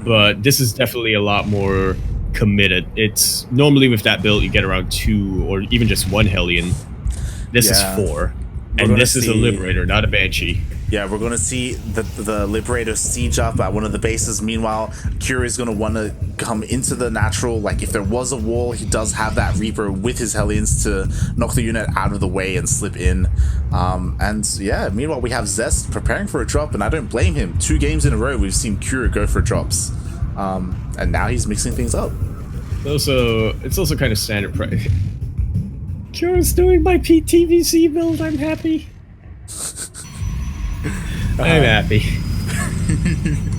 but this is definitely a lot more committed. It's normally with that build you get around 2 or even just 1 Hellion. This is 4. And this is a Liberator, not a Banshee. Yeah, we're going to see the Liberator siege up at one of the bases. Meanwhile, Cure is going to want to come into the natural. Like, if there was a wall, he does have that Reaper with his Hellions to knock the unit out of the way and slip in. And yeah, meanwhile, we have Zest preparing for a drop, and I don't blame him. 2 games in a row, we've seen Cure go for drops. And now he's mixing things up. It's also kind of standard price. Cure is doing my PTVC build, I'm happy. I'm happy.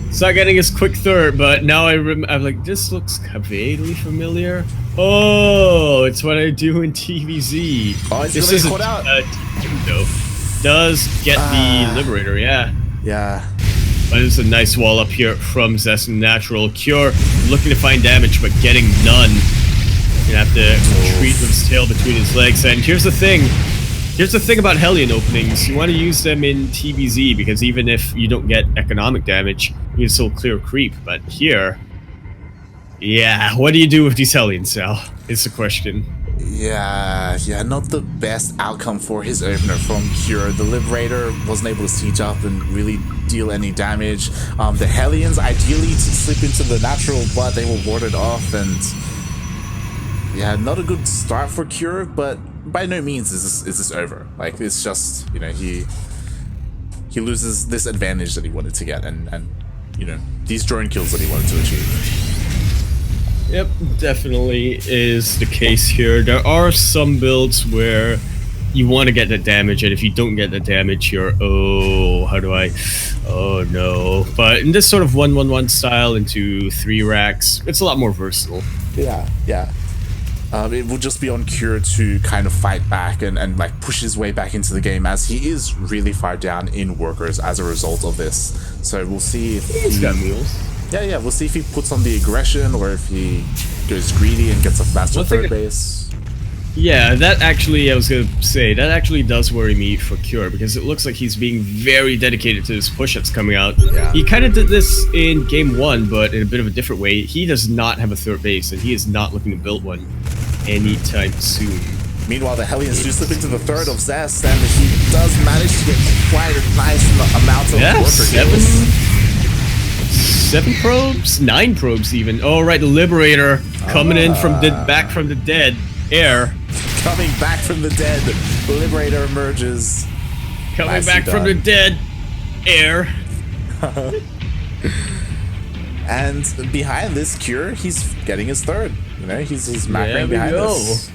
It's not getting his quick third, but now I'm like, this looks vaguely familiar. Oh, it's what I do in TVZ. Oh, this is caught out. Though. Does get the Liberator, yeah. Yeah. But it's a nice wall up here from Zest and Natural. Cure looking to find damage, but getting none. You're gonna have to retreat with his tail between his legs. And here's the thing. Here's the thing about Hellion openings. You want to use them in TVZ because even if you don't get economic damage, you can still clear creep. But here, yeah, what do you do with these Hellions now? Is the question. Yeah, not the best outcome for his opener from Cure. The Liberator wasn't able to siege up and really deal any damage. The Hellions ideally to slip into the natural, but they were warded off, and yeah, not a good start for Cure, but by no means is this over. Like, it's just, you know, he loses this advantage that he wanted to get, and you know, these drone kills that he wanted to achieve. Yep, definitely is the case here. There are some builds where you want to get the damage, and if you don't get the damage, you're, oh no. But in this sort of 1-1-1 style into 3 racks, it's a lot more versatile. Yeah. It will just be on Cure to kind of fight back and like push his way back into the game, as he is really far down in workers as a result of this. So we'll see if he's got meals. Yeah, we'll see if he puts on the aggression or if he goes greedy and gets a faster third base. Yeah, that actually, I was going to say, that actually does worry me for Cure, because it looks like he's being very dedicated to this push that's coming out. Yeah. He kind of did this in game 1, but in a bit of a different way. He does not have a third base, and he is not looking to build one anytime soon. Meanwhile, the Hellions do slip into the third of Zest, and he does manage to get quite a nice amount of worker kills. 7 probes? 9 probes even. Oh, right, the Liberator coming in from back from the dead. Air. Coming back from the dead. The Liberator emerges. Coming back from the dead. Air. And behind this Cure, he's getting his third. You know, he's macroing behind this.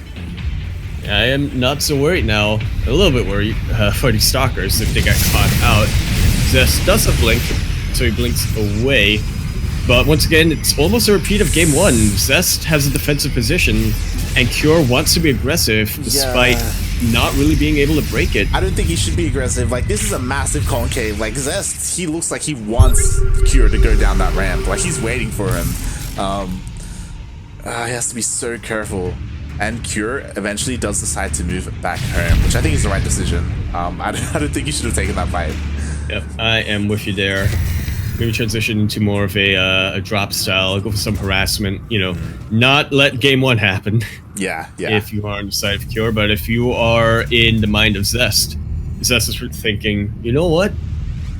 I am not so worried now. A little bit worried for these Stalkers if they get caught out. Zest does a blink, so he blinks away. But once again, it's almost a repeat of game 1. Zest has a defensive position, and Cure wants to be aggressive despite not really being able to break it. I don't think he should be aggressive. Like, this is a massive concave. Like, Zest, he looks like he wants Cure to go down that ramp. Like, he's waiting for him. He has to be so careful. And Cure eventually does decide to move back home, which I think is the right decision. I don't think he should have taken that fight. Yep, I am with you there. Maybe transition into more of a drop style, go for some harassment, you know, not let game 1 happen. Yeah. If you are on the side of Cure, but if you are in the mind of Zest is thinking, you know what?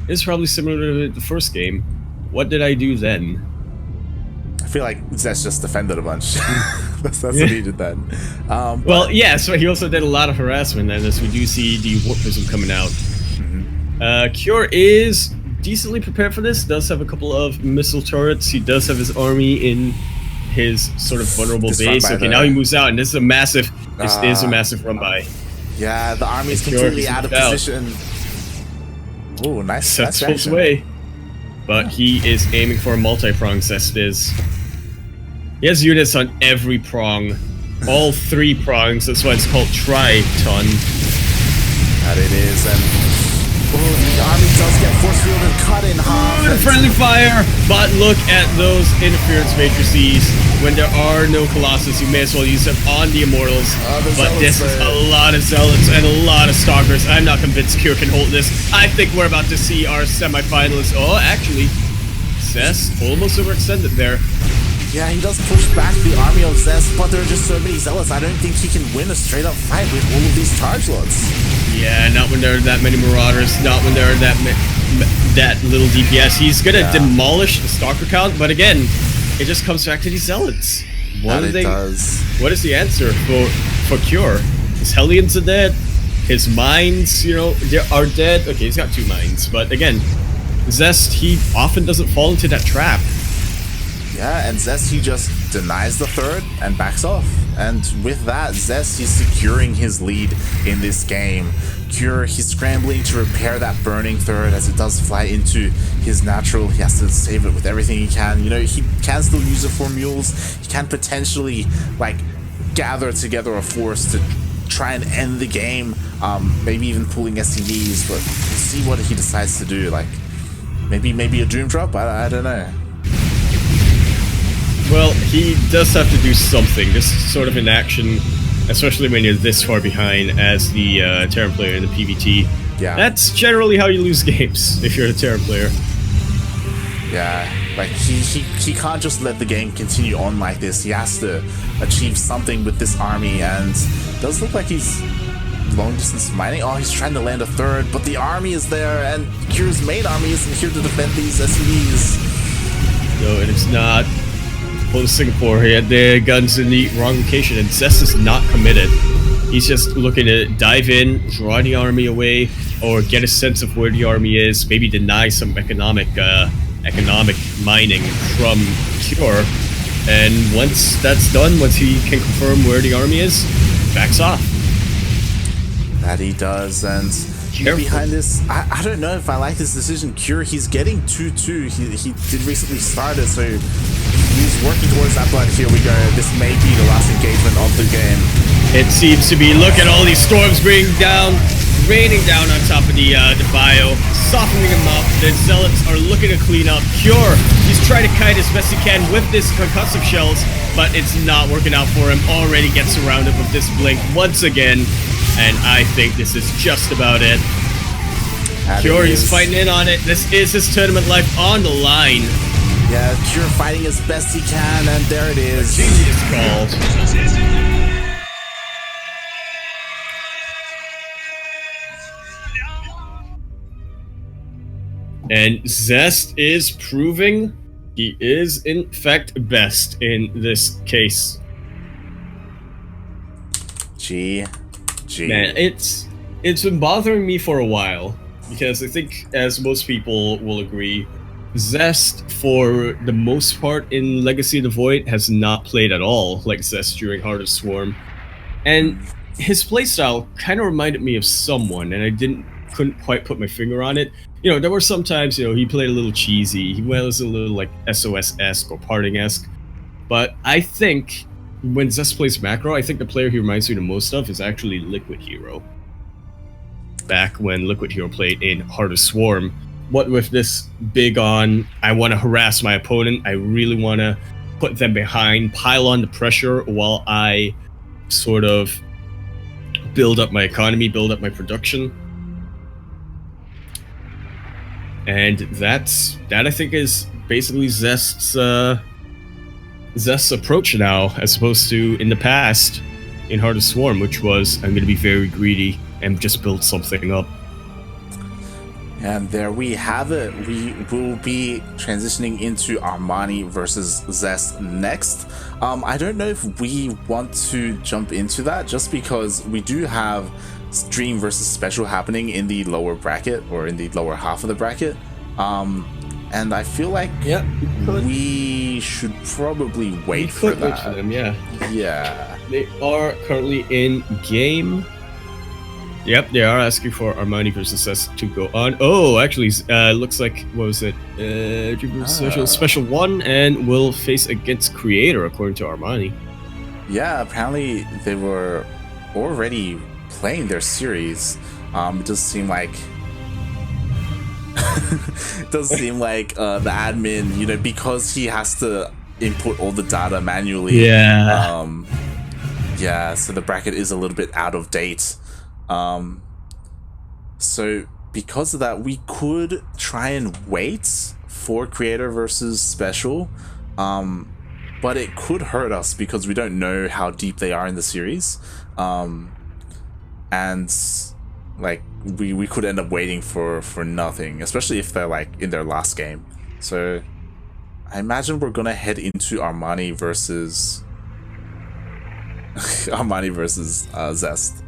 It's probably similar to the first game. What did I do then? I feel like Zest just defended a bunch. That's what he did then. Well, yeah, so he also did a lot of harassment, and as we do see the Warp Prism coming out. Cure is decently prepared for this, does have a couple of missile turrets. He does have his army in his sort of vulnerable base. Okay, now he moves out, and this is a massive run by. Yeah, the army is completely out of position. Oh, nice. Zest pulls away. But he is aiming for a multi-prong, Zest is. He has units on every prong. All 3 prongs, that's why it's called Triton. That it is, and the army does get force field and cut in half. Friendly fire, but look at those interference matrices. When there are no Colossus, you may as well use them on the Immortals. But this is a lot of Zealots and a lot of Stalkers. I'm not convinced Cure can hold this. I think we're about to see our semi-finalists. Oh, actually, Zest almost overextended there. Yeah, he does push back the army of Zest, but there are just so many zealots. I don't think he can win a straight-up fight with all of these charge lots. Yeah, not when there are that many marauders, not when there are that little DPS. He's gonna demolish the stalker count, but again, it just comes back to these zealots. What is the answer for Cure? His Hellions are dead. His mines, you know, are dead. Okay, he's got 2 mines, but again, Zest, he often doesn't fall into that trap. Yeah, and Zest, he just denies the third and backs off. And with that, Zest, he's securing his lead in this game. Cure, he's scrambling to repair that burning third as it does fly into his natural. He has to save it with everything he can. You know, he can still use it for mules. He can potentially, like, gather together a force to try and end the game. Maybe even pulling SCVs, but we'll see what he decides to do. Like, maybe a Doom drop? I don't know. Well, he does have to do something, just sort of in action, especially when you're this far behind as the Terran player in the PvT. Yeah. That's generally how you lose games if you're a Terran player. Yeah, like he can't just let the game continue on like this. He has to achieve something with this army, and it does look like he's long distance mining. Oh, he's trying to land a third, but the army is there, and Cure's main army isn't here to defend these SCVs. No, it is not. Well, Singapore, he had the guns in the wrong location, and Zest is not committed. He's just looking to dive in, draw the army away, or get a sense of where the army is, maybe deny some economic mining from Cure. And once that's done, once he can confirm where the army is, backs off. That he does, and behind this, I don't know if I like this decision. Cure, he's getting 2-2. He did recently start it, so he's working towards that, but here we go. This may be the last engagement of the game. It seems to be. Look at all these storms raining down on top of the bio, softening them up. The zealots are looking to clean up. Cure, he's trying to kite as best he can with this concussive shells, but it's not working out for him. Already gets surrounded with this blink once again, and I think this is just about it. Cure, he's fighting in on it. This is his tournament life on the line. Yeah, Cure fighting as best he can, and there it is. Genius called. And Zest is proving he is, in fact, best in this case. Gee. Man, it's been bothering me for a while, because I think, as most people will agree, Zest, for the most part in Legacy of the Void, has not played at all like Zest during Heart of Swarm. And his playstyle kind of reminded me of someone, and I couldn't quite put my finger on it. You know, there were some times, you know, he played a little cheesy, he was a little like SOS-esque or Parting-esque, but I think when Zest plays macro, I think the player he reminds me the most of is actually Liquid Hero. Back when Liquid Hero played in Heart of Swarm. What with this big on, I want to harass my opponent, I really want to put them behind, pile on the pressure while I sort of build up my economy, build up my production. And that I think is basically Zest's approach now, as opposed to in the past in Heart of Swarm, which was, I'm going to be very greedy and just build something up. And there we have it. We will be transitioning into Armani versus Zest next. I don't know if we want to jump into that, just because we do have Dream versus Special happening in the lower bracket, or in the lower half of the bracket. And I feel like we should probably wait for that. Wait for them, yeah. Yeah. They are currently in game. Yep, they are asking for Armani versus Zest to go on. Oh, actually, looks like, what was it? Special 1, and will face against Creator, according to Armani. Yeah, apparently they were already playing their series. It does seem like the admin, you know, because he has to input all the data manually. Yeah. Yeah, so the bracket is a little bit out of date. So because of that, we could try and wait for creator versus special, but it could hurt us because we don't know how deep they are in the series, and like we could end up waiting for nothing, especially if they're like in their last game. So I imagine we're gonna head into Armani versus Zest.